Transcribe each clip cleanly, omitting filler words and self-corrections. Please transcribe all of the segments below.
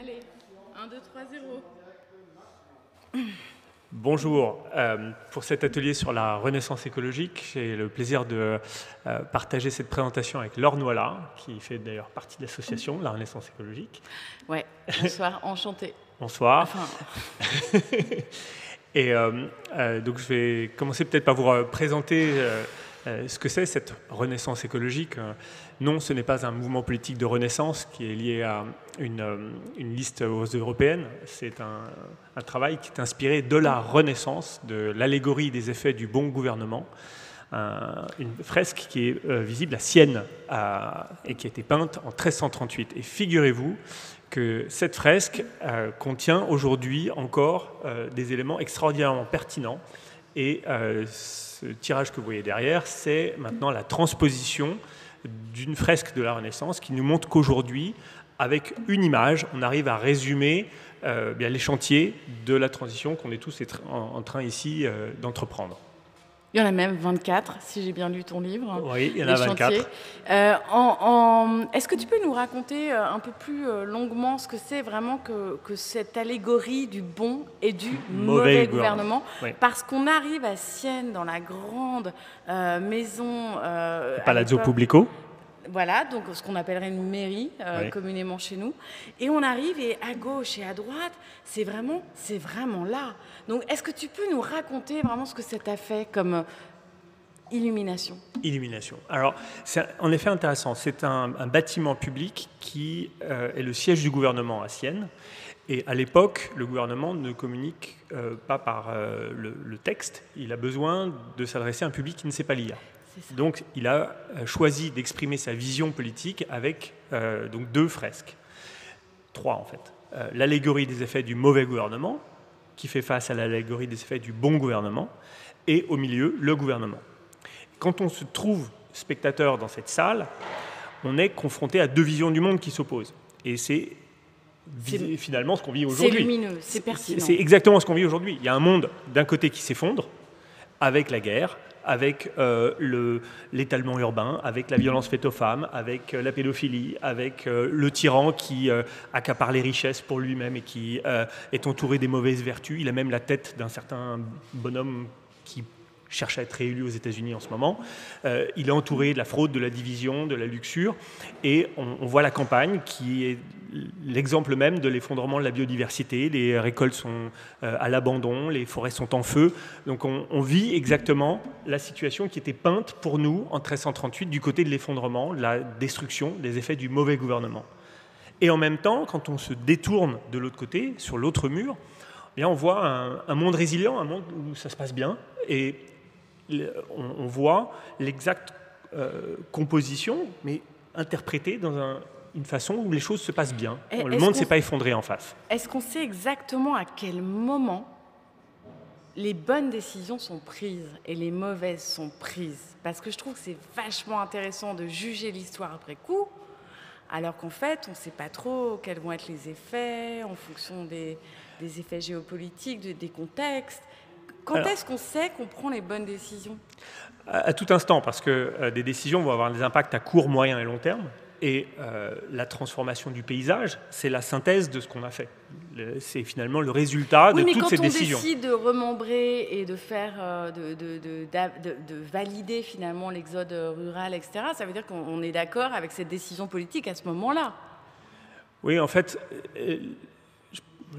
Allez, 1, 2, 3, 0. Bonjour, pour cet atelier sur la renaissance écologique, j'ai le plaisir de partager cette présentation avec Laure Noila, qui fait d'ailleurs partie de l'association La Renaissance écologique. Ouais, bonsoir, enchantée. Bonsoir. Enfin, Et donc je vais commencer peut-être par vous présenter ce que c'est cette renaissance écologique. Non, ce n'est pas un mouvement politique de renaissance qui est lié à une liste aux européennes. C'est un travail qui est inspiré de la renaissance, de l'allégorie des effets du bon gouvernement. Une fresque qui est visible à Sienne et qui a été peinte en 1338. Et figurez-vous que cette fresque contient aujourd'hui encore des éléments extraordinairement pertinents. Et ce tirage que vous voyez derrière, c'est maintenant la transposition d'une fresque de la Renaissance qui nous montre qu'aujourd'hui, avec une image, on arrive à résumer bien les chantiers de la transition qu'on est tous en train ici d'entreprendre. il y en a même 24, si j'ai bien lu ton livre. Oui, il y en a 24. Est-ce que tu peux nous raconter un peu plus longuement ce que c'est vraiment que cette allégorie du bon et du mauvais gouvernement? Oui. Parce qu'on arrive à Sienne, dans la grande maison... Palazzo Pubblico. Voilà, donc ce qu'on appellerait une mairie Oui. communément chez nous. Et on arrive et à gauche et à droite, c'est vraiment là. Donc est-ce que tu peux nous raconter vraiment ce que ça t'a fait comme illumination? Illumination. Alors, c'est en effet intéressant. C'est un bâtiment public qui est le siège du gouvernement à Sienne. Et à l'époque, le gouvernement ne communique pas par le texte. Il a besoin de s'adresser à un public qui ne sait pas lire. Donc, il a choisi d'exprimer sa vision politique avec donc 2 fresques. 3, en fait. L'allégorie des effets du mauvais gouvernement, qui fait face à l'allégorie des effets du bon gouvernement, et au milieu, le gouvernement. Quand on se trouve spectateur dans cette salle, on est confronté à 2 visions du monde qui s'opposent. Et c'est finalement ce qu'on vit aujourd'hui. C'est lumineux, c'est pertinent. C'est exactement ce qu'on vit aujourd'hui. Il y a un monde d'un côté qui s'effondre, avec la guerre, avec l'étalement urbain, avec la violence faite aux femmes, avec la pédophilie, avec le tyran qui accapare les richesses pour lui-même et qui est entouré des mauvaises vertus. Il a même la tête d'un certain bonhomme qui cherche à être réélu aux États-Unis en ce moment. Il est entouré de la fraude, de la division, de la luxure. Et on voit la campagne qui est l'exemple même de l'effondrement de la biodiversité. Les récoltes sont à l'abandon, les forêts sont en feu. Donc on vit exactement la situation qui était peinte pour nous en 1338 du côté de l'effondrement, de la destruction, des effets du mauvais gouvernement. Et en même temps, quand on se détourne de l'autre côté, sur l'autre mur, eh bien on voit un monde résilient, un monde où ça se passe bien. Et on voit l'exacte composition, mais interprétée dans une façon où les choses se passent bien. Le monde ne s'est pas effondré en face. Est-ce qu'on sait exactement à quel moment les bonnes décisions sont prises et les mauvaises sont prises? Parce que je trouve que c'est vachement intéressant de juger l'histoire après coup, alors qu'en fait, on ne sait pas trop quels vont être les effets en fonction des effets géopolitiques, des contextes. Quand est-ce qu'on sait qu'on prend les bonnes décisions? À tout instant, parce que des décisions vont avoir des impacts à court, moyen et long terme. Et la transformation du paysage, c'est la synthèse de ce qu'on a fait. C'est finalement le résultat de toutes ces décisions. Oui, mais quand on décide de remembrer et de faire, de valider finalement l'exode rural, etc., ça veut dire qu'on est d'accord avec cette décision politique à ce moment-là. Oui, en fait,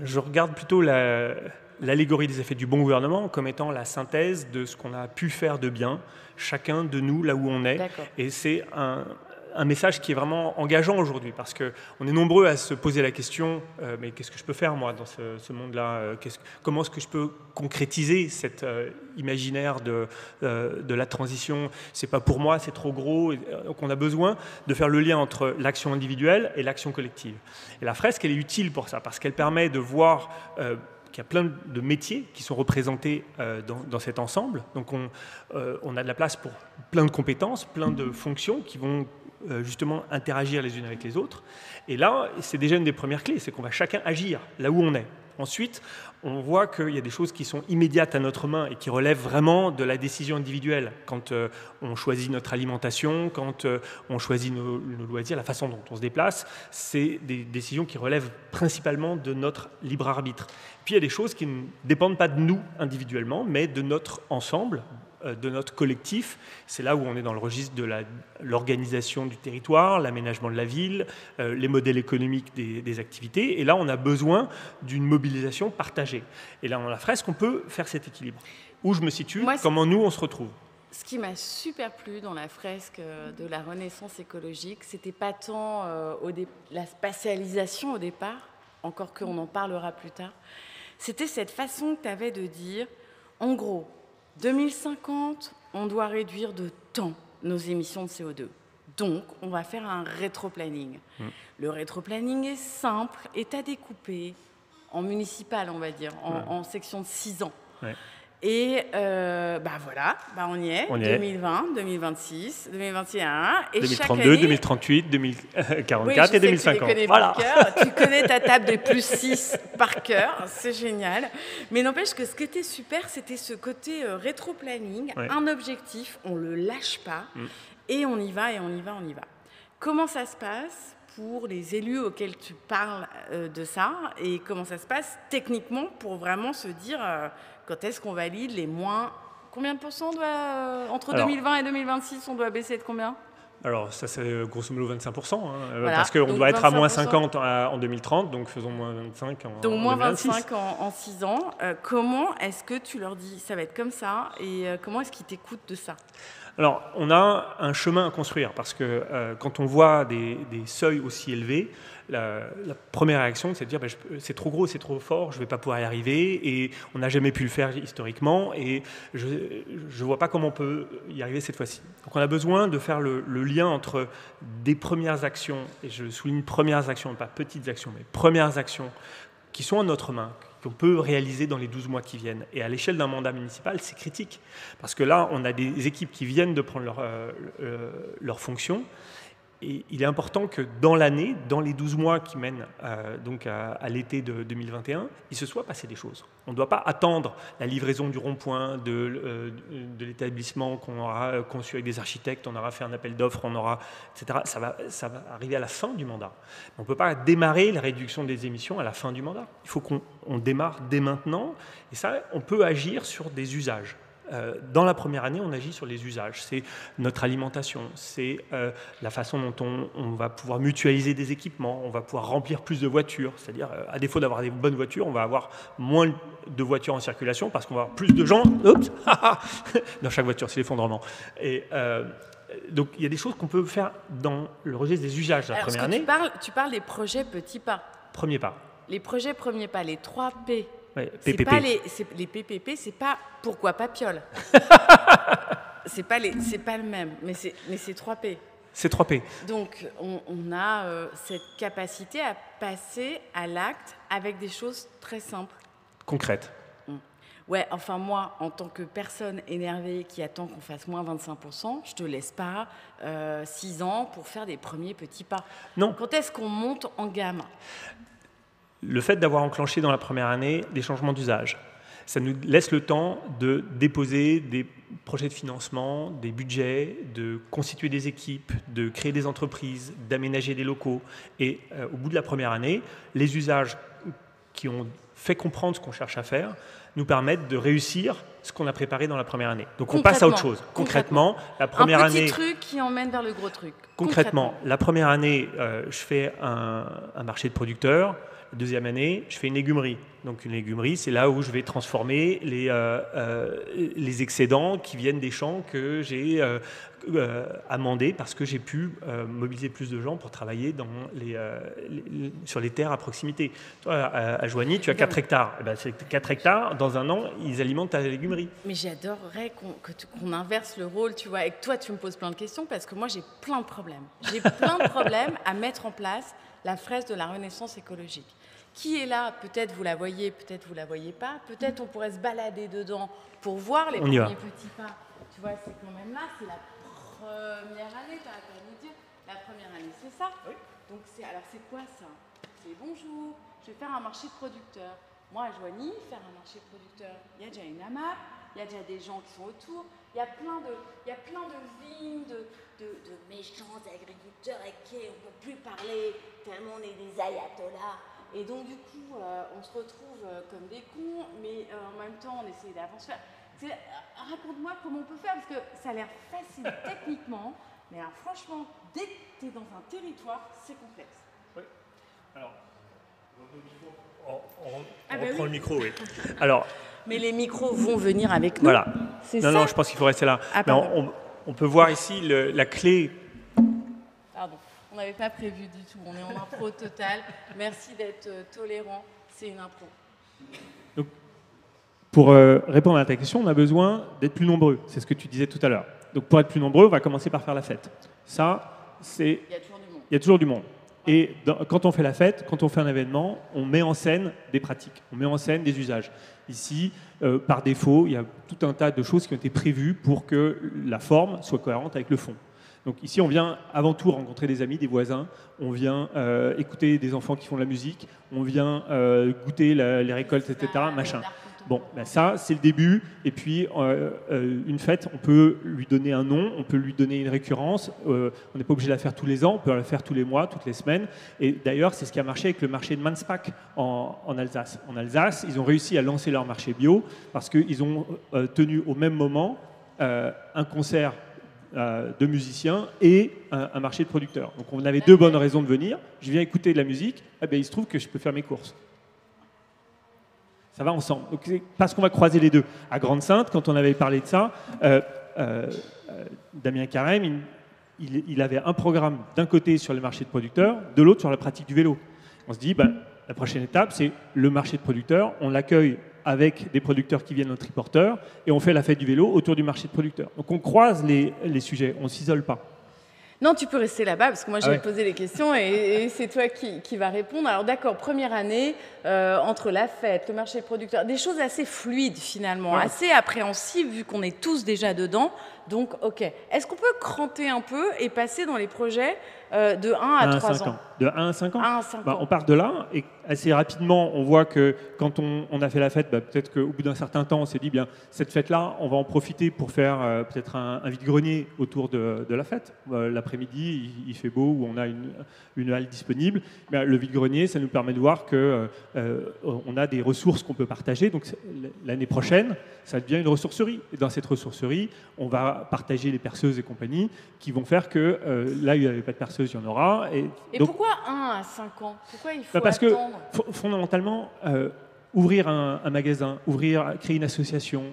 je regarde plutôt l'allégorie des effets du bon gouvernement comme étant la synthèse de ce qu'on a pu faire de bien, chacun de nous, là où on est. Et c'est un message qui est vraiment engageant aujourd'hui, parce qu'on est nombreux à se poser la question mais qu'est-ce que je peux faire, moi, dans ce monde-là? Comment est-ce que je peux concrétiser cet imaginaire de la transition? C'est pas pour moi, c'est trop gros. Donc on a besoin de faire le lien entre l'action individuelle et l'action collective. Et la fresque, elle est utile pour ça, parce qu'elle permet de voir qu'il y a plein de métiers qui sont représentés dans cet ensemble. Donc on a de la place pour plein de compétences, plein de fonctions qui vont justement interagir les unes avec les autres. Et là, c'est déjà une des premières clés, c'est qu'on va chacun agir là où on est. Ensuite, on voit qu'il y a des choses qui sont immédiates à notre main et qui relèvent vraiment de la décision individuelle. Quand on choisit notre alimentation, quand on choisit nos loisirs, la façon dont on se déplace, c'est des décisions qui relèvent principalement de notre libre arbitre. Puis il y a des choses qui ne dépendent pas de nous individuellement, mais de notre ensemble, de notre collectif. C'est là où on est dans le registre de l'organisation du territoire, l'aménagement de la ville, les modèles économiques des activités. Et là, on a besoin d'une mobilisation partagée. Et là, dans la fresque, on peut faire cet équilibre. Où je me situe, comment nous, on se retrouve. Ce qui m'a super plu dans la fresque de la Renaissance écologique, c'était pas tant la spatialisation au départ, encore qu'on en parlera plus tard, c'était cette façon que tu avais de dire, en gros, 2050, on doit réduire de temps nos émissions de CO2. Donc, on va faire un rétroplanning. Le rétroplanning est simple, est à découper en municipal, on va dire, en section de 6 ans. Ouais. Et voilà, on y est, 2020, 2026, 2021, et 2032, chaque année, 2038, 2044 et 2050. Voilà. Tu connais ta table des +6 par cœur, c'est génial. Mais n'empêche que ce qui était super, c'était ce côté rétro-planning, un objectif, on ne le lâche pas, et on y va, et on y va, on y va. Comment ça se passe pour les élus auxquels tu parles de ça, et comment ça se passe techniquement pour vraiment se dire... quand est-ce qu'on valide les moins... Combien de pourcents entre 2020 et 2026, on doit baisser de combien? Alors, ça, c'est grosso modo 25%, voilà. Parce qu'on doit être à moins 50 en 2030, donc faisons moins 25 en 2026. Donc, moins 25 en 6 ans. Comment est-ce que tu leur dis, ça va être comme ça, et comment est-ce qu'ils t'écoutent de ça? Alors, on a un chemin à construire, parce que quand on voit des seuils aussi élevés, la première réaction, c'est de dire c'est trop gros, c'est trop fort, je ne vais pas pouvoir y arriver, et on n'a jamais pu le faire historiquement, et je ne vois pas comment on peut y arriver cette fois-ci. Donc on a besoin de faire le lien entre des premières actions, et je souligne premières actions, pas petites actions, mais premières actions qui sont en notre main, qu'on peut réaliser dans les 12 mois qui viennent. Et à l'échelle d'un mandat municipal, c'est critique, parce que là, on a des équipes qui viennent de prendre leur fonction. Et il est important que dans l'année, dans les 12 mois qui mènent donc à l'été de 2021, il se soit passé des choses. On ne doit pas attendre la livraison du rond-point, de l'établissement qu'on aura conçu avec des architectes, on aura fait un appel d'offres, etc. Ça va arriver à la fin du mandat. On ne peut pas démarrer la réduction des émissions à la fin du mandat. Il faut qu'on démarre dès maintenant. Et ça, on peut agir sur des usages. Dans la première année, on agit sur les usages. C'est notre alimentation, c'est la façon dont on va pouvoir mutualiser des équipements, on va pouvoir remplir plus de voitures. C'est-à-dire, à défaut d'avoir des bonnes voitures, on va avoir moins de voitures en circulation parce qu'on va avoir plus de gens dans chaque voiture, c'est l'effondrement. Et donc, il y a des choses qu'on peut faire dans le registre des usages de la première année. Tu parles des projets petits pas. Premier pas. Les projets premiers pas, les 3 P. Ouais, c'est pas les PPP, c'est pas pourquoi pas Piolle. c'est pas le même, mais c'est 3 P. C'est 3 P. Donc on a cette capacité à passer à l'acte avec des choses très simples. Concrètes. Ouais, enfin moi, en tant que personne énervée qui attend qu'on fasse moins 25%, je te laisse pas 6 ans pour faire des premiers petits pas. Non. Quand est-ce qu'on monte en gamme ? Le fait d'avoir enclenché dans la première année des changements d'usage, ça nous laisse le temps de déposer des projets de financement, des budgets, de constituer des équipes, de créer des entreprises, d'aménager des locaux. Et au bout de la première année, les usages qui ont fait comprendre ce qu'on cherche à faire nous permettent de réussir ce qu'on a préparé dans la première année. Donc on passe à autre chose. Concrètement, la première année... Un petit truc qui emmène vers le gros truc. Concrètement, la première année, je fais un marché de producteurs. La deuxième année, je fais une légumerie. Donc une légumerie, c'est là où je vais transformer les excédents qui viennent des champs que j'ai amendés parce que j'ai pu mobiliser plus de gens pour travailler sur les terres à proximité. Toi, à Joigny, tu as 4 hectares. Et ben, ces 4 hectares, dans un an, ils alimentent ta légumerie. Mais j'adorerais qu'on inverse le rôle, tu vois, et que toi, tu me poses plein de questions parce que moi, j'ai plein de problèmes. J'ai plein de problèmes à mettre en place la fresque de la Renaissance écologique. Qui est là? Peut-être vous la voyez, peut-être vous la voyez pas. Peut-être on pourrait se balader dedans pour voir les premiers petits pas. Tu vois, c'est quand même là, c'est la première année, tu as à nous dire. La première année, c'est ça. Oui. Donc alors c'est quoi ça? C'est bonjour, je vais faire un marché de producteurs. moi, à Joigny, faire un marché de producteurs, il y a déjà une AMAP, il y a déjà des gens qui sont autour, il y a plein de vignes, de méchants agriculteurs avec qui on ne peut plus parler, tellement on est des ayatollahs. Et donc, du coup, on se retrouve comme des cons, mais en même temps, on essaie d'avancer. Raconte-moi comment on peut faire, parce que ça a l'air facile techniquement, mais alors, franchement, dès que tu es dans un territoire, c'est complexe. Oui. Alors, on prend le micro, oui. Alors, mais les micros vont venir avec nous. Voilà. C'est non, ça non, je pense qu'il faut rester là. Ah, mais on peut voir ici la clé. Pardon, on n'avait pas prévu du tout. On est en impro total. Merci d'être tolérant. C'est une impro. Donc, pour répondre à ta question, on a besoin d'être plus nombreux. C'est ce que tu disais tout à l'heure. Donc, pour être plus nombreux, on va commencer par faire la fête. Ça, c'est... Il y a toujours du monde. Il y a toujours du monde. Et quand on fait la fête, quand on fait un événement, on met en scène des pratiques, on met en scène des usages. Ici, par défaut, il y a tout un tas de choses qui ont été prévues pour que la forme soit cohérente avec le fond. Donc ici, on vient avant tout rencontrer des amis, des voisins, on vient écouter des enfants qui font de la musique, on vient goûter les récoltes, etc. Machin. Bon, ben ça, c'est le début. Et puis, une fête, on peut lui donner un nom, on peut lui donner une récurrence. On n'est pas obligé de la faire tous les ans, on peut la faire tous les mois, toutes les semaines. Et d'ailleurs, c'est ce qui a marché avec le marché de Mansbach en Alsace. En Alsace, ils ont réussi à lancer leur marché bio parce qu'ils ont tenu au même moment un concert de musiciens et un marché de producteurs. Donc, on avait deux bonnes raisons de venir. Je viens écouter de la musique, eh bien, il se trouve que je peux faire mes courses. Ça va ensemble. Donc, c'est parce qu'on va croiser les deux. À Grande-Synthe, quand on avait parlé de ça, Damien Carême, il avait un programme d'un côté sur les marchés de producteurs, de l'autre sur la pratique du vélo. On se dit, la prochaine étape, c'est le marché de producteurs. On l'accueille avec des producteurs qui viennent au triporteur et on fait la fête du vélo autour du marché de producteurs. Donc on croise les sujets, on ne s'isole pas. Non, tu peux rester là-bas parce que moi je vais te poser les questions et c'est toi qui vas répondre. Alors d'accord, première année, entre la fête, le marché de producteurs, des choses assez fluides finalement, assez appréhensibles vu qu'on est tous déjà dedans. Donc ok, est-ce qu'on peut cranter un peu et passer dans les projets de 1 à 3 ans? De 1 à 5 ans, 1 à 5 ans. On part de là et assez rapidement on voit que quand on a fait la fête, peut-être qu'au bout d'un certain temps on s'est dit cette fête-là, on va en profiter pour faire peut-être un vide-grenier autour de la fête. L'après-midi, il fait beau ou on a une halle disponible. Le vide-grenier, ça nous permet de voir qu'on a des ressources qu'on peut partager. Donc l'année prochaine, ça devient une ressourcerie. Et dans cette ressourcerie, on va partager les perceuses et compagnie qui vont faire que là, il n'y avait pas de perceuse, il y en aura. Et donc, pourquoi 1 à 5 ans? Pourquoi il faut parce attendre? que fondamentalement, ouvrir un magasin, créer une association,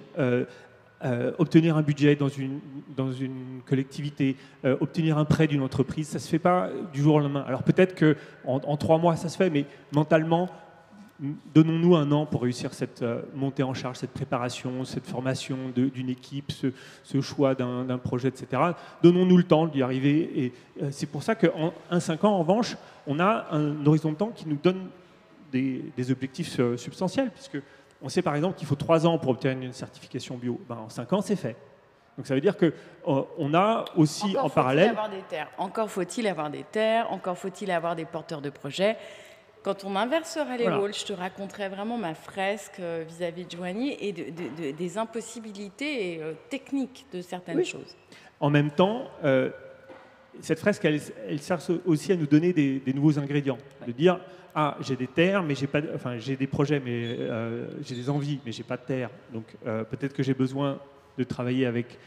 obtenir un budget dans une collectivité, obtenir un prêt d'une entreprise, ça ne se fait pas du jour au lendemain. Alors peut-être qu'en 3 mois, ça se fait, mais mentalement, donnons-nous un an pour réussir cette montée en charge, cette préparation, cette formation d'une équipe, ce choix d'un projet, etc. Donnons-nous le temps d'y arriver. Et c'est pour ça qu'en 5 ans, en revanche, on a un horizon de temps qui nous donne des objectifs substantiels, puisque on sait par exemple qu'il faut 3 ans pour obtenir une certification bio. En 5 ans, c'est fait. Donc ça veut dire qu'on a aussi en parallèle... Encore faut-il avoir des terres, encore faut-il avoir des porteurs de projets. Quand on inversera les rôles, je te raconterai vraiment ma fresque vis-à-vis de Joigny et des impossibilités techniques de certaines choses. En même temps, cette fresque, elle sert aussi à nous donner des nouveaux ingrédients. De dire, j'ai des terres, mais j'ai des projets, mais j'ai des envies, mais j'ai pas de terre. Donc peut-être que j'ai besoin de travailler avec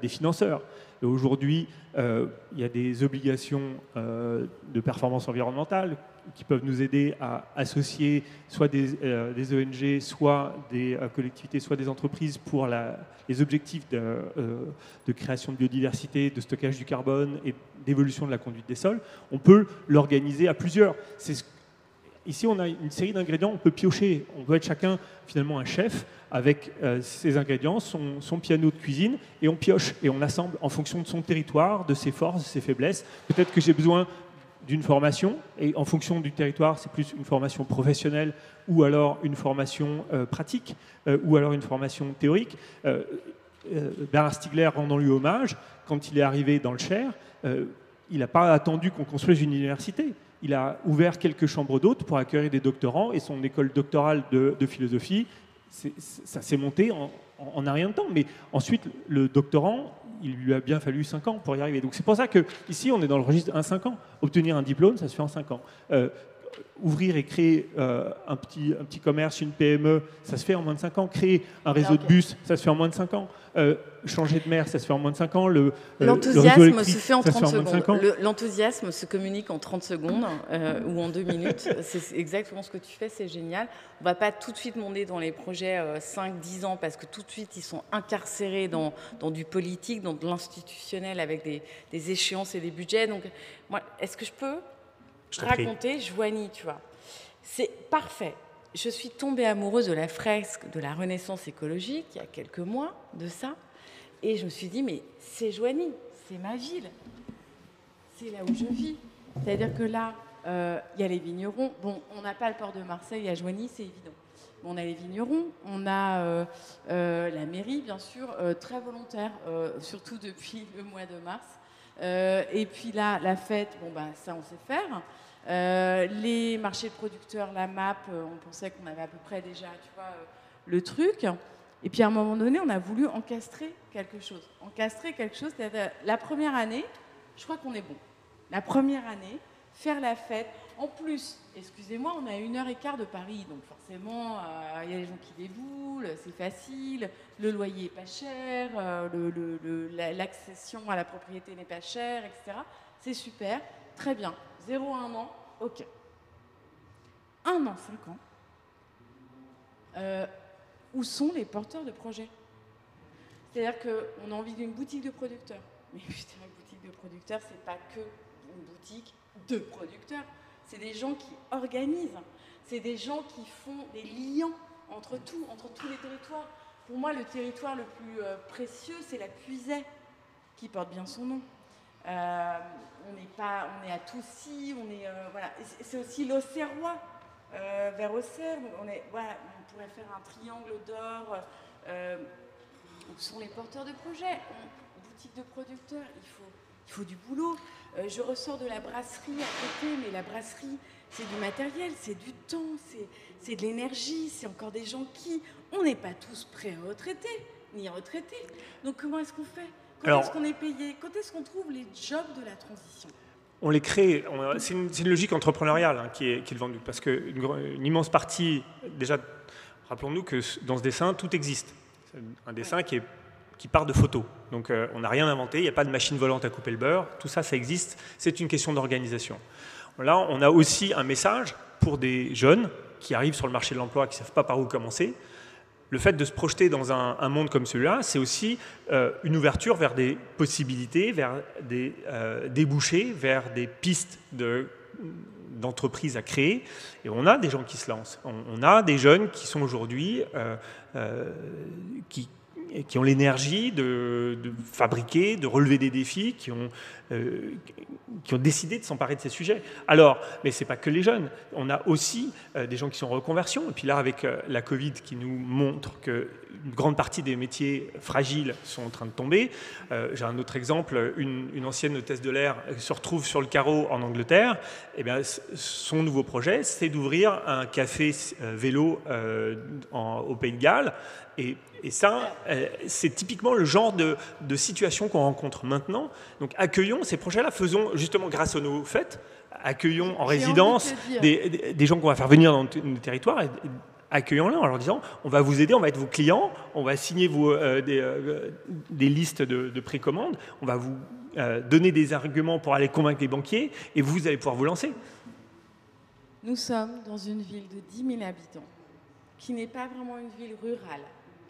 des financeurs. Et aujourd'hui, il y a des obligations de performance environnementale qui peuvent nous aider à associer soit des ONG, soit des collectivités, soit des entreprises pour les objectifs de création de biodiversité, de stockage du carbone et d'évolution de la conduite des sols. On peut l'organiser à plusieurs. Ici, on a une série d'ingrédients, on peut piocher. On peut être chacun, finalement, un chef avec ses ingrédients, son piano de cuisine, et on pioche et on assemble en fonction de son territoire, de ses forces, de ses faiblesses. Peut-être que j'ai besoin d'une formation, et en fonction du territoire, c'est plus une formation professionnelle ou alors une formation pratique, ou alors une formation théorique. Bernard Stiegler, rendant lui hommage, quand il est arrivé dans le Cher, il n'a pas attendu qu'on construise une université. Il a ouvert quelques chambres d'hôtes pour accueillir des doctorants et son école doctorale de philosophie, ça s'est monté en un rien de temps. Mais ensuite, le doctorant, il lui a bien fallu 5 ans pour y arriver. Donc c'est pour ça qu'ici, on est dans le registre 1-5 ans. Obtenir un diplôme, ça se fait en 5 ans. Ouvrir et créer un petit commerce, une PME, ça se fait en moins de 5 ans. Créer un réseau de bus, ça se fait en moins de 5 ans. Changer de maire, ça se fait en moins de 5 ans. L'enthousiasme se fait en 30 secondes. L'enthousiasme se communique en 30 secondes ou en 2 minutes. C'est exactement ce que tu fais, c'est génial. On ne va pas tout de suite monter dans les projets 5-10 ans parce que tout de suite, ils sont incarcérés dans du politique, dans de l'institutionnel avec des échéances et des budgets. Donc, moi, est-ce que je peux raconter Joigny, tu vois? C'est parfait. Je suis tombée amoureuse de la fresque de la Renaissance écologique il y a quelques mois de ça. Et je me suis dit, mais c'est Joigny, c'est ma ville. C'est là où je vis. C'est-à-dire que là, il y a les vignerons. Bon, on n'a pas le port de Marseille à Joigny, c'est évident. On a les vignerons, on a la mairie, bien sûr, très volontaire, surtout depuis le mois de mars. Et puis là, la fête, bon, ben, ça, on sait faire. Les marchés de producteurs, la MAP, on pensait qu'on avait à peu près déjà, tu vois, le truc. Et puis à un moment donné, on a voulu encastrer quelque chose. C'est-à-dire la première année, je crois qu'on est bon. La première année, faire la fête. En plus, excusez-moi, on est à 1h15 de Paris, donc forcément, il y a les gens qui déboulent, c'est facile, le loyer est pas cher, l'accession à la propriété n'est pas chère, etc. C'est super, très bien. 0 à 1 an, ok. 1 an, 5 ans. Où sont les porteurs de projets? C'est-à-dire qu'on a envie d'une boutique de producteurs. Mais je dirais, une boutique de producteurs, c'est pas que une boutique de producteurs. C'est des gens qui organisent. C'est des gens qui font des liens entre tous les territoires. Pour moi, le territoire le plus précieux, c'est la Puisaye, qui porte bien son nom. On est à Toussy, voilà. C'est aussi l'Auxerrois, vers Auxerre. Voilà, on pourrait faire un triangle d'or. Où sont les porteurs de projets? Boutique de producteurs, il faut du boulot. Je ressors de la brasserie à côté, mais la brasserie, c'est du matériel, c'est du temps, c'est de l'énergie, c'est encore des gens on n'est pas tous pré-retraités, ni retraités. Donc comment est-ce qu'on fait? Quand est-ce qu'on est payé? Quand est-ce qu'on trouve les jobs de la transition? On les crée, c'est une logique entrepreneuriale qui est vendue, parce qu'une immense partie, déjà, rappelons-nous que dans ce dessin, tout existe. C'est un dessin qui part de photos. Donc on n'a rien inventé, il n'y a pas de machine volante à couper le beurre, tout ça, ça existe, c'est une question d'organisation. Là, on a aussi un message pour des jeunes qui arrivent sur le marché de l'emploi, qui ne savent pas par où commencer. Le fait de se projeter dans un monde comme celui-là, c'est aussi une ouverture vers des possibilités, vers des débouchés, vers des pistes d'entreprises à créer. Et on a des gens qui se lancent. On a des jeunes qui sont aujourd'hui, qui ont l'énergie de fabriquer, de relever des défis, qui ont décidé de s'emparer de ces sujets. Alors, mais ce n'est pas que les jeunes. On a aussi des gens qui sont en reconversion. Et puis là, avec la Covid qui nous montre qu'une grande partie des métiers fragiles sont en train de tomber. J'ai un autre exemple. Une ancienne hôtesse de l'air se retrouve sur le carreau en Angleterre. Eh bien, son nouveau projet, c'est d'ouvrir un café vélo au Pays de Galles. Et ça, c'est typiquement le genre de situation qu'on rencontre maintenant. Donc accueillons ces projets-là, faisons justement grâce à nos fêtes, accueillons en résidence des gens qu'on va faire venir dans nos territoires, et accueillons-les en leur disant on va vous aider, on va être vos clients, on va signer des listes de précommandes, on va vous donner des arguments pour aller convaincre les banquiers, et vous allez pouvoir vous lancer. Nous sommes dans une ville de 10 000 habitants, qui n'est pas vraiment une ville rurale,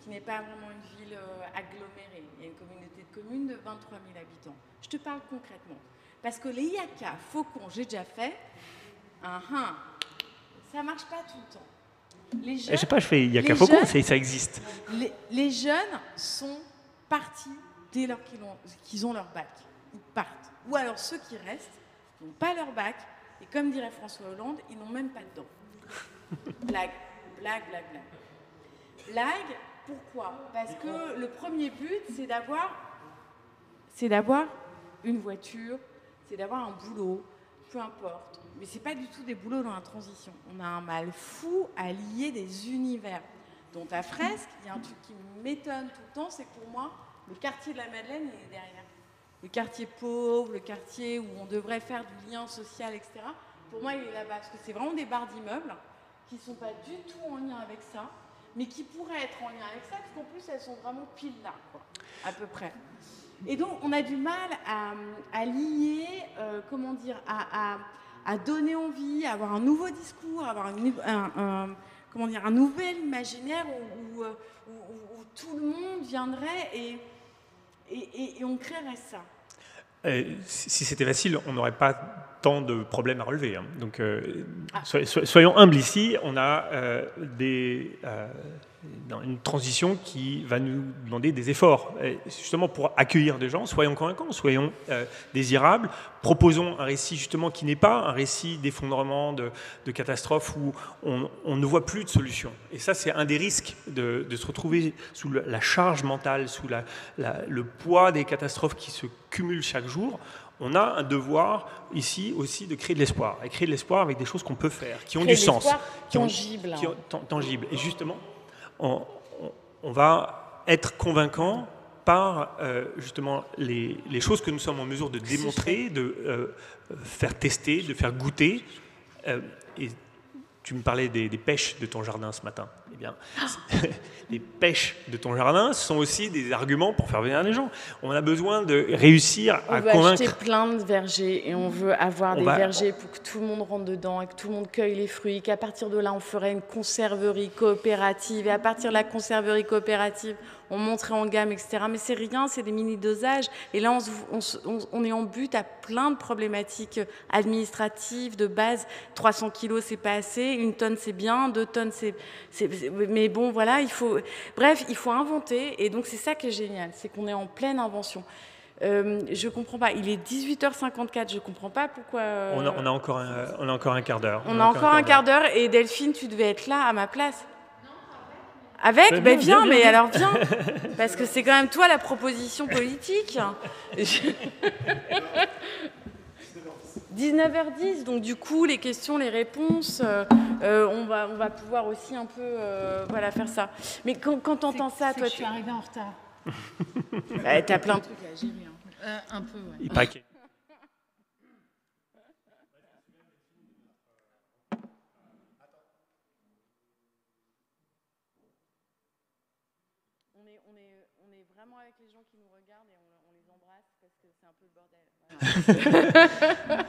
qui n'est pas vraiment une ville agglomérée. Il y a une communauté de communes de 23 000 habitants. Je te parle concrètement. Parce que les Yaka, Faucon, j'ai déjà fait, ça ne marche pas tout le temps. Les jeunes, je sais pas, je fais Yaka Faucon, ça existe. Les jeunes sont partis dès lors qu'ils ont leur bac. Ils partent. Ou alors ceux qui restent n'ont pas leur bac, et comme dirait François Hollande, ils n'ont même pas de dents. Blague. Blague, pourquoi? Parce que le premier but, c'est d'avoir une voiture, c'est d'avoir un boulot, peu importe. Mais c'est pas du tout des boulots dans la transition. On a un mal fou à lier des univers. Dont ta fresque, il y a un truc qui m'étonne tout le temps, c'est que pour moi, le quartier de la Madeleine, il est derrière. Le quartier pauvre, le quartier où on devrait faire du lien social, etc. Pour moi, il est là-bas. Parce que c'est vraiment des barres d'immeubles qui ne sont pas du tout en lien avec ça, mais qui pourraient être en lien avec ça, parce qu'en plus, elles sont vraiment pile là, quoi, à peu près. Et donc, on a du mal à lier, comment dire, à donner envie, à avoir un nouveau discours, à avoir comment dire, un nouvel imaginaire où tout le monde viendrait et on créerait ça. Si c'était facile, on n'aurait pas tant de problèmes à relever. Hein. Donc, soyons humbles ici. On a une transition qui va nous demander des efforts. Et justement, pour accueillir des gens, soyons convaincants, soyons désirables. Proposons un récit justement qui n'est pas un récit d'effondrement, de catastrophe où on ne voit plus de solution. Et ça, c'est un des risques de se retrouver sous la charge mentale, sous le poids des catastrophes qui se cumulent chaque jour. On a un devoir ici aussi de créer de l'espoir. Et créer de l'espoir avec des choses qu'on peut faire, qui ont du sens. Tangible. Tangible. Et justement, on va être convaincant par justement les choses que nous sommes en mesure de démontrer, de faire tester, de faire goûter. Et tu me parlais des pêches de ton jardin ce matin. Eh bien, les pêches de ton jardin sont aussi des arguments pour faire venir les gens. On a besoin de réussir à convaincre. On veut acheter plein de vergers et on veut avoir des vergers pour que tout le monde rentre dedans et que tout le monde cueille les fruits. Qu'à partir de là, on ferait une conserverie coopérative. Et à partir de la conserverie coopérative, on monterait en gamme, etc. Mais c'est rien, c'est des mini-dosages. Et là, on est en but à plein de problématiques administratives, de base. 300 kilos, c'est pas assez. 1 tonne, c'est bien. 2 tonnes, mais bon, voilà, il faut inventer. Et donc, c'est ça qui est génial, c'est qu'on est en pleine invention. Je comprends pas. Il est 18h54. Je comprends pas pourquoi. On a encore un quart d'heure. On a encore un quart d'heure. Et Delphine, tu devais être là à ma place. Avec, ben viens, mais alors viens, parce que c'est quand même toi la proposition politique. 19h10, donc du coup, les questions, les réponses, on va pouvoir aussi un peu voilà, faire ça. Mais quand t'entends ça, toi, je suis arrivée en retard. T'as plein de trucs à gérer. Hein. Un peu, ouais. Il paraît qu'il... On est vraiment avec les gens qui nous regardent et on les embrasse parce que c'est un peu le bordel. Voilà.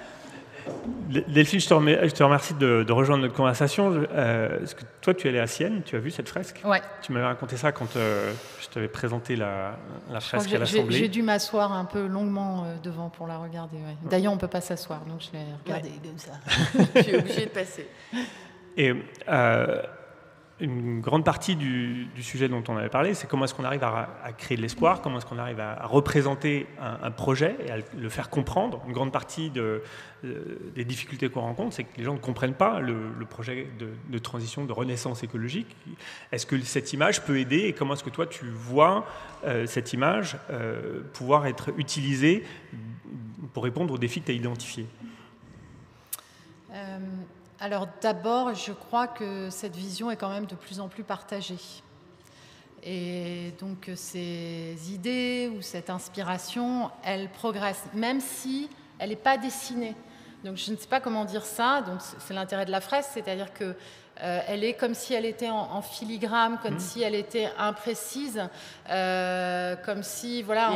Delphine, je te remercie de rejoindre notre conversation. Est-ce que toi, tu es allée à Sienne, tu as vu cette fresque? Ouais. Tu m'avais raconté ça quand je t'avais présenté la fresque à l'Assemblée. J'ai dû m'asseoir un peu longuement devant pour la regarder. Ouais. D'ailleurs, on ne peut pas s'asseoir, donc je l'ai regardée comme ça. Je suis obligée de passer. Et une grande partie du sujet dont on avait parlé, c'est comment est-ce qu'on arrive à créer de l'espoir, comment est-ce qu'on arrive à représenter un projet et à le faire comprendre. Une grande partie des difficultés qu'on rencontre, c'est que les gens ne comprennent pas le projet de transition, de renaissance écologique. Est-ce que cette image peut aider et comment est-ce que toi tu vois cette image pouvoir être utilisée pour répondre aux défis que tu as identifiés? Alors d'abord, je crois que cette vision est quand même de plus en plus partagée. Et donc ces idées ou cette inspiration, elle progresse, même si elle n'est pas dessinée. Donc je ne sais pas comment dire ça, donc c'est l'intérêt de la fresque, c'est-à-dire que elle est comme si elle était en filigrane, comme si elle était imprécise, comme si, voilà,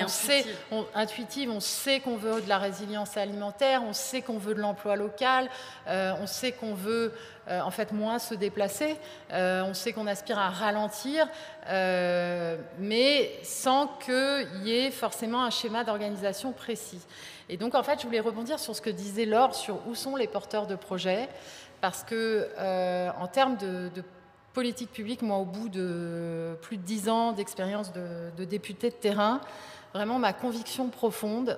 intuitive, on sait qu'on veut de la résilience alimentaire, on sait qu'on veut de l'emploi local, on sait qu'on veut en fait moins se déplacer, on sait qu'on aspire à ralentir, mais sans qu'il y ait forcément un schéma d'organisation précis. Et donc en fait, je voulais rebondir sur ce que disait Laure sur où sont les porteurs de projets. Parce que, en termes de politique publique, moi, au bout de plus de 10 ans d'expérience de député de terrain, vraiment, ma conviction profonde,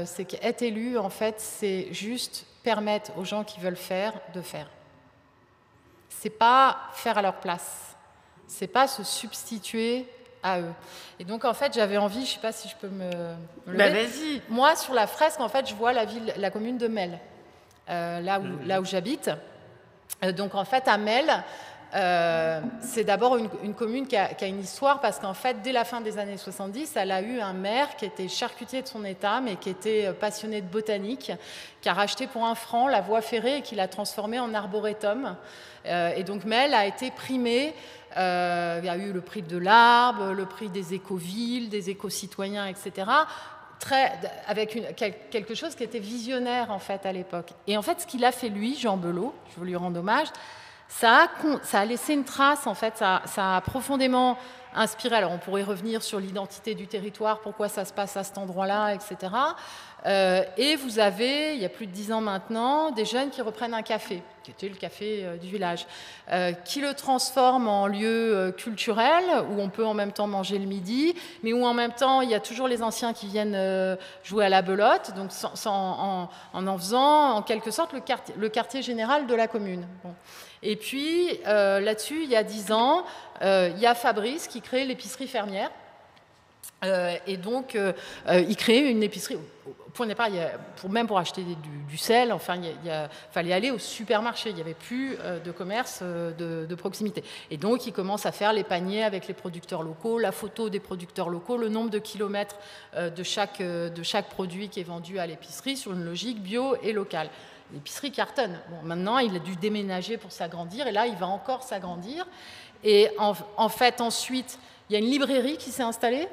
c'est qu'être élu, en fait, c'est juste permettre aux gens qui veulent faire de faire. C'est pas faire à leur place. C'est pas se substituer à eux. Et donc, en fait, j'avais envie, je ne sais pas si je peux me lever. Bah, vas-y. Moi, sur la fresque, en fait, je vois la commune de Melle, là où j'habite. Donc, en fait, à Melle, c'est d'abord une commune qui a une histoire parce qu'en fait, dès la fin des années 70, elle a eu un maire qui était charcutier de son état, mais qui était passionné de botanique, qui a racheté pour 1 franc la voie ferrée et qui l'a transformée en arboretum. Et donc, Melle a été primée. Il y a eu le prix de l'arbre, le prix des écovilles, des éco-citoyens, etc. Avec quelque chose qui était visionnaire, en fait, à l'époque. Et en fait, ce qu'il a fait, lui, Jean Belot, je veux lui rendre hommage, ça a laissé une trace, en fait, ça a profondément inspiré. Alors, on pourrait revenir sur l'identité du territoire, pourquoi ça se passe à cet endroit-là, etc. Et vous avez, il y a plus de 10 ans maintenant, des jeunes qui reprennent un café, qui était le café du village, qui le transforment en lieu culturel, où on peut en même temps manger le midi, mais où en même temps, il y a toujours les anciens qui viennent jouer à la belote, donc en faisant, en quelque sorte, le quartier général de la commune. Bon. Et puis, là-dessus, il y a 10 ans, il y a Fabrice qui crée l'épicerie fermière. Et donc, il crée une épicerie. Au point de départ, même pour acheter du sel, enfin, il fallait aller au supermarché. Il n'y avait plus de commerce de proximité. Et donc, il commence à faire les paniers avec les producteurs locaux, la photo des producteurs locaux, le nombre de kilomètres de chaque produit qui est vendu à l'épicerie sur une logique bio et locale. L'épicerie cartonne. Bon, maintenant, il a dû déménager pour s'agrandir, et là, il va encore s'agrandir. Et en fait, ensuite, il y a une librairie qui s'est installée.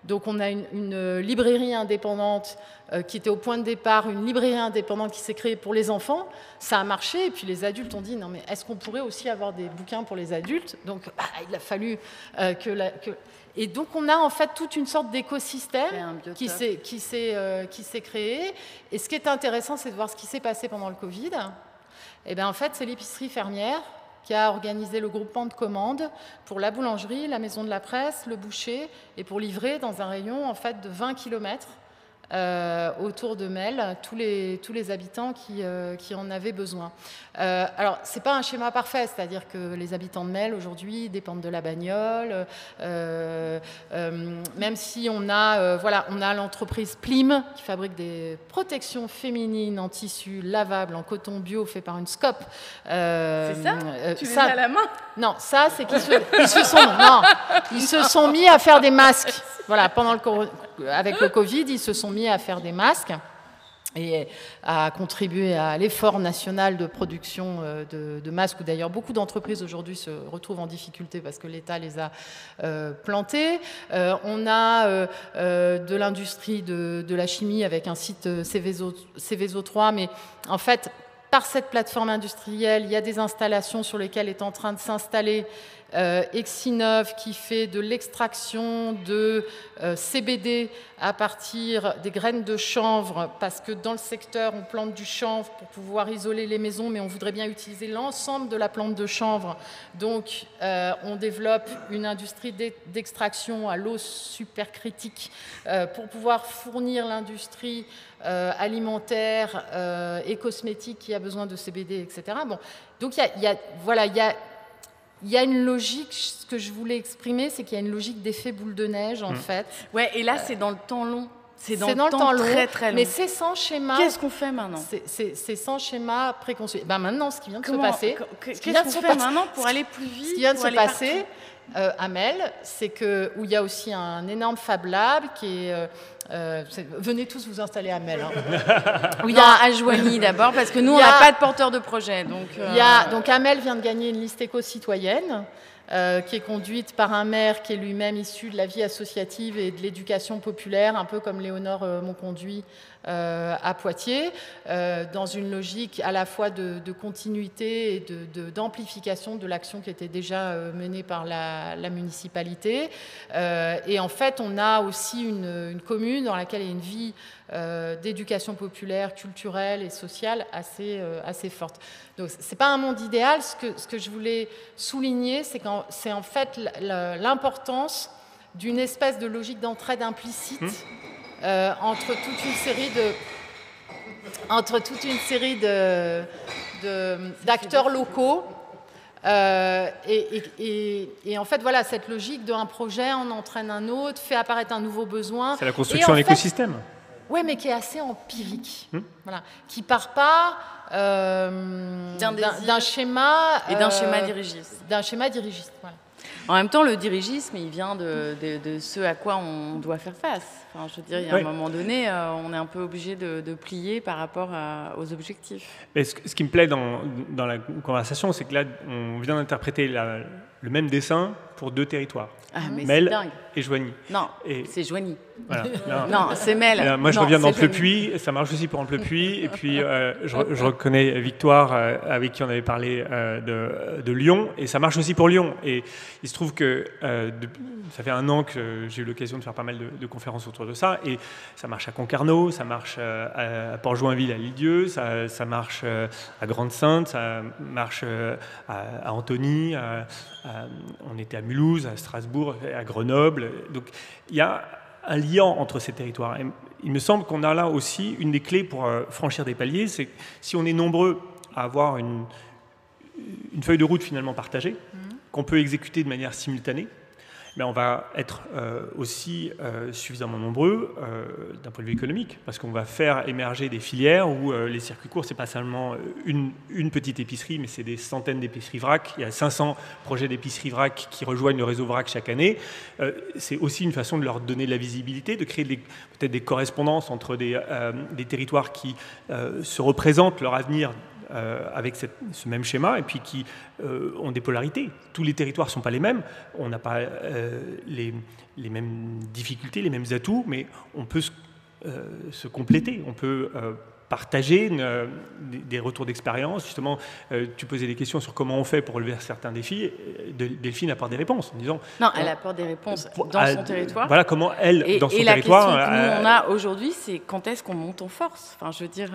Donc, on a une librairie indépendante qui était au point de départ, une librairie indépendante qui s'est créée pour les enfants. Ça a marché, et puis les adultes ont dit, non, mais est-ce qu'on pourrait aussi avoir des bouquins pour les adultes? Donc, il a fallu Et donc, on a en fait toute une sorte d'écosystème qui s'est créé. Et ce qui est intéressant, c'est de voir ce qui s'est passé pendant le Covid. Et bien, en fait, c'est l'épicerie fermière qui a organisé le groupement de commandes pour la boulangerie, la maison de la presse, le boucher, et pour livrer dans un rayon en fait, de 20 km autour de Melle tous les habitants qui en avaient besoin. Alors, ce n'est pas un schéma parfait, c'est-à-dire que les habitants de Melle, aujourd'hui, dépendent de la bagnole, même si on a l'entreprise Plim, qui fabrique des protections féminines en tissu lavable, en coton bio, fait par une SCOP. C'est ça Tu les as à la main? Non, ça, c'est qu'ils se sont mis à faire des masques. Voilà, avec le Covid, ils se sont mis à faire des masques et à contribuer à l'effort national de production de masques, où d'ailleurs beaucoup d'entreprises aujourd'hui se retrouvent en difficulté parce que l'État les a plantés. On a de l'industrie de la chimie avec un site Céveso 3, mais en fait, par cette plateforme industrielle, il y a des installations sur lesquelles est en train de s'installer Exinov, qui fait de l'extraction de CBD à partir des graines de chanvre, parce que dans le secteur, on plante du chanvre pour pouvoir isoler les maisons, mais on voudrait bien utiliser l'ensemble de la plante de chanvre. Donc, on développe une industrie d'extraction à l'eau supercritique pour pouvoir fournir l'industrie alimentaire et cosmétique qui a besoin de CBD, etc. Bon, donc, il y a une logique, ce que je voulais exprimer, c'est qu'il y a une logique d'effet boule de neige, en fait. Ouais, et là, c'est dans le temps long. C'est dans le temps long, très, très long. Mais c'est sans schéma. Qu'est-ce qu'on fait maintenant? C'est sans schéma préconçu. Ben maintenant, ce qui vient de se passer... Qu'est-ce qu'on fait maintenant pour aller plus vite? Ce qui vient de se passer à Melle, c'est où il y a aussi un énorme Fab Lab qui est... venez tous vous installer à Melle. Hein. Oui, à Joigny d'abord, parce que nous, on n'a pas de porteur de projet. Donc Amel vient de gagner une liste éco-citoyenne qui est conduite par un maire qui est lui-même issu de la vie associative et de l'éducation populaire, un peu comme Léonore Monconduit à Poitiers, dans une logique à la fois de continuité et d'amplification de l'action qui était déjà menée par la municipalité. Et en fait, on a aussi une commune dans laquelle il y a une vie d'éducation populaire, culturelle et sociale assez forte. Donc, ce n'est pas un monde idéal. Ce que je voulais souligner, c'est en fait l'importance d'une espèce de logique d'entraide implicite entre toute une série d'acteurs locaux Et en fait, voilà, cette logique d'un projet en entraîne un autre, fait apparaître un nouveau besoin. C'est la construction de l'écosystème. Oui, mais qui est assez empirique, voilà, qui part pas d'un schéma et d'un schéma dirigiste. D'un schéma dirigiste, voilà. En même temps, le dirigisme, il vient de ce à quoi on doit faire face. Enfin, je veux dire, il y a un moment donné, on est un peu obligé de plier par rapport aux objectifs. Mais ce qui me plaît dans la conversation, c'est que là, on vient d'interpréter le même dessin pour 2 territoires. Ah, mais Mel c'est dingue. et Joigny. Non, c'est Joigny. Voilà. Non, c'est Mel. Moi, je reviens d'Amplepuis, ça marche aussi pour Amplepuis. Et puis, je reconnais Victoire, avec qui on avait parlé de Lyon, et ça marche aussi pour Lyon. Et il se trouve que ça fait 1 an que j'ai eu l'occasion de faire pas mal de conférences autour de ça, et ça marche à Concarneau, ça marche à Port-Joinville, à l'Île-Dieu, ça marche à Grande-Sainte, ça marche à Antony, on était à Mulhouse, à Strasbourg, à Grenoble. Donc, il y a un lien entre ces territoires. Et il me semble qu'on a là aussi une des clés pour franchir des paliers, c'est que si on est nombreux à avoir une feuille de route finalement partagée, qu'on peut exécuter de manière simultanée, ben on va être aussi suffisamment nombreux d'un point de vue économique, parce qu'on va faire émerger des filières où les circuits courts, c'est pas seulement une petite épicerie, mais c'est des centaines d'épiceries vrac. Il y a 500 projets d'épiceries vrac qui rejoignent le réseau vrac chaque année. C'est aussi une façon de leur donner de la visibilité, de créer peut-être des correspondances entre des territoires qui se représentent leur avenir avec ce même schéma, et puis qui ont des polarités. Tous les territoires ne sont pas les mêmes, on n'a pas les mêmes difficultés, les mêmes atouts, mais on peut se compléter, on peut partager des retours d'expérience. Justement, tu posais des questions sur comment on fait pour relever certains défis. Delphine apporte des réponses en disant... Non, elle apporte des réponses dans son territoire. Voilà comment elle, dans son territoire... Et la question que nous, on a aujourd'hui, c'est quand est-ce qu'on monte en force. Enfin, je veux dire,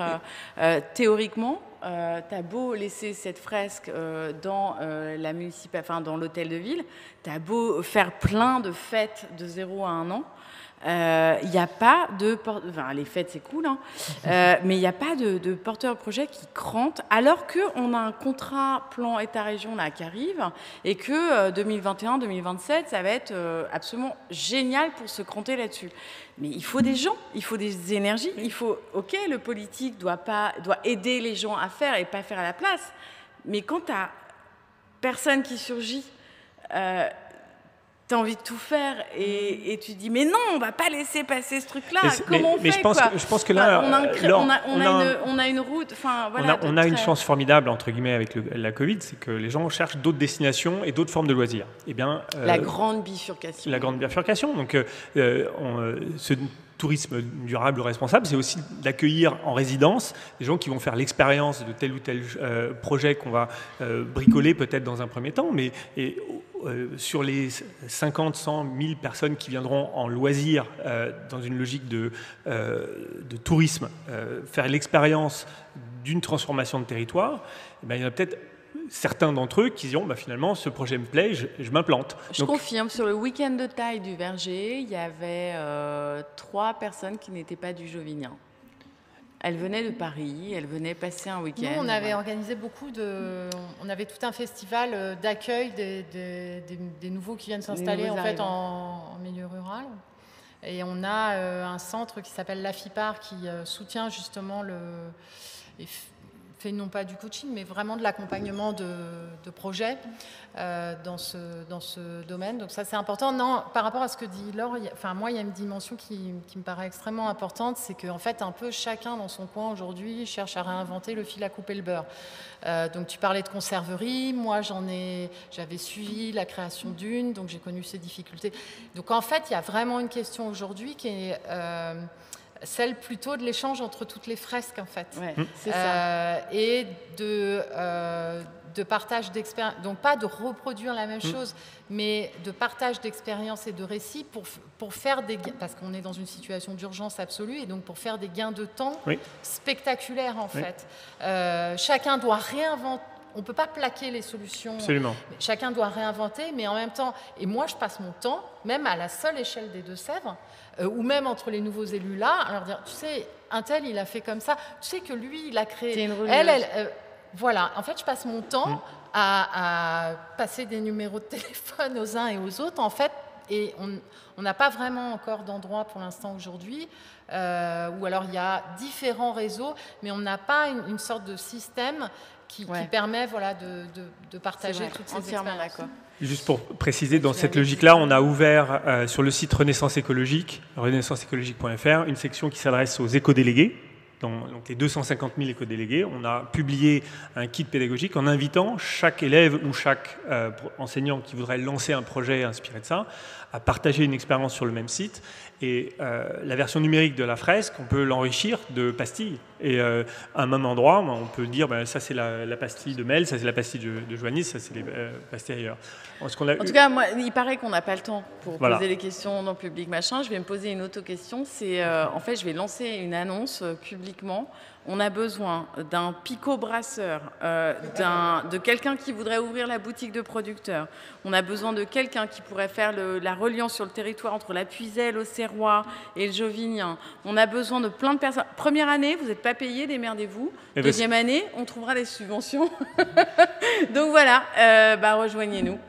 théoriquement, t'as beau laisser cette fresque dans dans l'hôtel de ville, t'as beau faire plein de fêtes de 0 à 1 an, il n'y a pas de... Enfin, les fêtes, c'est cool, hein, mais il n'y a pas de porteur de projet qui crante, alors qu'on a un contrat plan État-région là, qui arrive, et que 2021-2027, ça va être absolument génial pour se cranter là-dessus. Mais il faut des gens, il faut des énergies, il faut... Ok, le politique doit aider les gens à faire et pas faire à la place, mais quand tu n'as personne qui surgit... T'as envie de tout faire et tu dis mais non, on va pas laisser passer ce truc-là. Comment on fait, je pense que là, on a une route. Enfin voilà. On a une chance formidable entre guillemets avec la Covid, c'est que les gens cherchent d'autres destinations et d'autres formes de loisirs. Eh bien, la grande bifurcation. La grande bifurcation. Donc, ce tourisme durable responsable, c'est aussi d'accueillir en résidence des gens qui vont faire l'expérience de tel ou tel projet qu'on va bricoler peut-être dans un premier temps, mais sur les 50, 100, 1000 personnes qui viendront en loisir dans une logique de tourisme, faire l'expérience d'une transformation de territoire, eh bien, il y en a peut-être certains d'entre eux qui diront finalement ce projet me plaît, je m'implante. Je confirme, sur le week-end de taille du Verger, il y avait 3 personnes qui n'étaient pas du Jovinien. Elles venaient de Paris, elles venaient passer un week-end. Nous, on avait organisé on avait tout un festival d'accueil des nouveaux qui viennent s'installer en fait en milieu rural. Et on a un centre qui s'appelle l'AFIPAR qui soutient justement fait non pas du coaching, mais vraiment de l'accompagnement de projets dans ce domaine. Donc ça, c'est important. Non, par rapport à ce que dit Laure, moi, il y a une dimension qui me paraît extrêmement importante, c'est qu'en fait, un peu chacun dans son coin aujourd'hui cherche à réinventer le fil à couper le beurre. Donc tu parlais de conserverie, moi j'avais suivi la création d'une, donc j'ai connu ces difficultés. Donc en fait, il y a vraiment une question aujourd'hui qui est... celle plutôt de l'échange entre toutes les fresques, en fait. Ouais, c'est ça. Et de partage d'expérience. Donc, pas de reproduire la même chose, mais de partage d'expérience et de récits pour faire des gains, parce qu'on est dans une situation d'urgence absolue, et donc pour faire des gains de temps spectaculaires, en fait. Chacun doit réinventer. On ne peut pas plaquer les solutions. Absolument. Chacun doit réinventer, mais en même temps... Et moi, je passe mon temps, même à la seule échelle des Deux-Sèvres, ou même entre les nouveaux élus là, à leur dire, tu sais, un tel, il a fait comme ça. Tu sais que lui, il a créé... C'est une religieuse. Voilà. En fait, je passe mon temps à passer des numéros de téléphone aux uns et aux autres, en fait, et on n'a pas vraiment encore d'endroit pour l'instant aujourd'hui, ou alors il y a différents réseaux, mais on n'a pas une sorte de système qui permet de partager toutes ces expériences. D'accord. Juste pour préciser, dans cette logique-là, on a ouvert sur le site Renaissance écologique, renaissanceécologique.fr, une section qui s'adresse aux éco-délégués, donc les 250 000 éco-délégués. On a publié un kit pédagogique en invitant chaque élève ou chaque enseignant qui voudrait lancer un projet inspiré de ça à partager une expérience sur le même site. Et la version numérique de la fresque, on peut l'enrichir de pastilles. Et à un même endroit, on peut dire ça c'est la pastille de Mel, ça c'est la pastille de Joannis, ça c'est les pastilles ailleurs. En tout cas, moi, il paraît qu'on n'a pas le temps pour poser les questions dans le public machin. Je vais me poser une autre question. C'est en fait, je vais lancer une annonce publiquement. On a besoin d'un pico-brasseur, de quelqu'un qui voudrait ouvrir la boutique de producteurs. On a besoin de quelqu'un qui pourrait faire la reliance sur le territoire entre la Puiselle, l'Auxerrois et le Jovinien. On a besoin de plein de personnes. Première année, vous n'êtes pas payé, démerdez-vous. Deuxième année, on trouvera des subventions. Donc voilà, rejoignez-nous.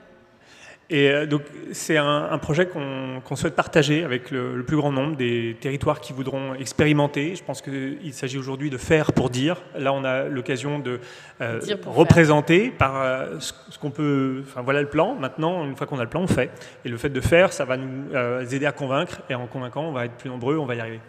Et donc, c'est un projet qu'on souhaite partager avec le plus grand nombre des territoires qui voudront expérimenter. Je pense qu'il s'agit aujourd'hui de faire pour dire. Là, on a l'occasion de représenter par ce qu'on peut... Enfin, voilà le plan. Maintenant, une fois qu'on a le plan, on fait. Et le fait de faire, ça va nous aider à convaincre. Et en convainquant, on va être plus nombreux, on va y arriver.